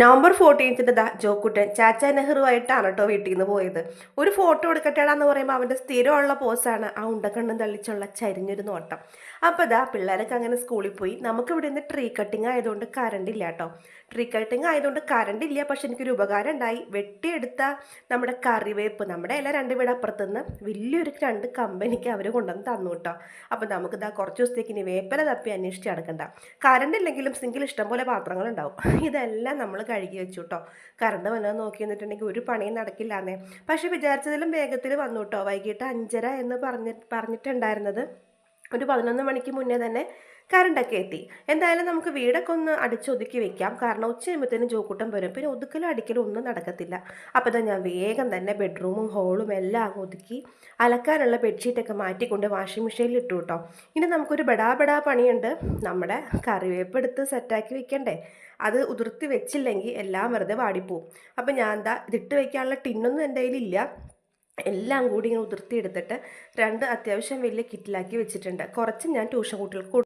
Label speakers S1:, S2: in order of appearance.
S1: November 14 ജോക്കുട്ടൻ ചാച്ച നെഹ്റുവായിട്ടാണ് കേട്ടോ വീട്ടിൽ നിന്ന് പോയത്. ഒരു ഫോട്ടോ എടുക്കട്ടെടാന്ന് പറയുമ്പോൾ അവൻ്റെ സ്ഥിരമുള്ള പോസാണ് ആ ഉണ്ടക്കണ്ണും തള്ളിച്ചുള്ള ചരിഞ്ഞൊരു നോട്ടം. അപ്പോൾ പിള്ളേരൊക്കെ അങ്ങനെ സ്കൂളിൽ പോയി. നമുക്ക് ഇവിടെ നിന്ന് ട്രീ കട്ടിങ് ആയതുകൊണ്ട് കറണ്ട് ഇല്ല കേട്ടോ. ട്രീ കട്ടിങ് ആയതുകൊണ്ട് കറണ്ട് ഇല്ല, പക്ഷെ എനിക്കൊരു ഉപകാരം ഉണ്ടായി. വെട്ടിയെടുത്ത നമ്മുടെ കറിവേപ്പ്, നമ്മുടെ എല്ലാം 2 വീട് അപ്പുറത്തുനിന്ന് വലിയൊരു 2 കമ്പനിക്ക് അവർ കൊണ്ടുവന്ന് തന്നു കേട്ടോ. അപ്പോൾ നമുക്ക് കുറച്ച് ദിവസത്തേക്ക് ഇനി വേപ്പല തപ്പി അന്വേഷിച്ച് നടക്കണ്ട. കറണ്ട് ഇല്ലെങ്കിലും സിങ്കിൽ ഇഷ്ടംപോലെ പാത്രങ്ങളുണ്ടാവും. ഇതെല്ലാം നമ്മൾ കഴുകി വെച്ചു കേട്ടോ. കറണ്ട് വല്ലതും നോക്കി നിന്നിട്ടുണ്ടെങ്കിൽ ഒരു പണിയും നടക്കില്ലാന്നേ. പക്ഷെ വിചാരിച്ചതിലും വേഗത്തിൽ വന്നു കേട്ടോ. വൈകിട്ട് 5:30 എന്ന് പറഞ്ഞിട്ടുണ്ടായിരുന്നത് ഒരു 11 മണിക്ക് മുന്നേ തന്നെ കറണ്ടൊക്കെ എത്തി. എന്തായാലും നമുക്ക് വീടൊക്കെ ഒന്ന് അടിച്ചൊതുക്കി വെക്കാം. കാരണം ഉച്ച കഴിയുമ്പോഴത്തേനും ജോക്കൂട്ടം വരും. പിന്നെ ഒതുക്കലും അടിക്കലും ഒന്നും നടക്കത്തില്ല. അപ്പോൾ ഞാൻ വേഗം തന്നെ ബെഡ്റൂമും ഹോളും എല്ലാം ഒതുക്കി അലക്കാനുള്ള ബെഡ്ഷീറ്റൊക്കെ മാറ്റിക്കൊണ്ട് വാഷിംഗ് മെഷീനിൽ ഇട്ടു കേട്ടോ. ഇനി നമുക്കൊരു ബെടാ പണിയുണ്ട്. നമ്മുടെ കറിവേപ്പ് എടുത്ത് സെറ്റാക്കി വെക്കണ്ടേ. അത് ഉതിർത്തി വെച്ചില്ലെങ്കിൽ എല്ലാം വെറുതെ വാടിപ്പോവും. അപ്പം ഞാൻ ഇതിട്ട് വയ്ക്കാനുള്ള ടിന്നൊന്നും എൻ്റെ കയ്യിലില്ല. എല്ലാം കൂടി ഇങ്ങനെ ഉതിർത്തി എടുത്തിട്ട് 2 അത്യാവശ്യം വലിയ കിറ്റിലാക്കി വെച്ചിട്ടുണ്ട്. കുറച്ച് ഞാൻ ട്യൂഷൻ കുട്ടികൾക്ക്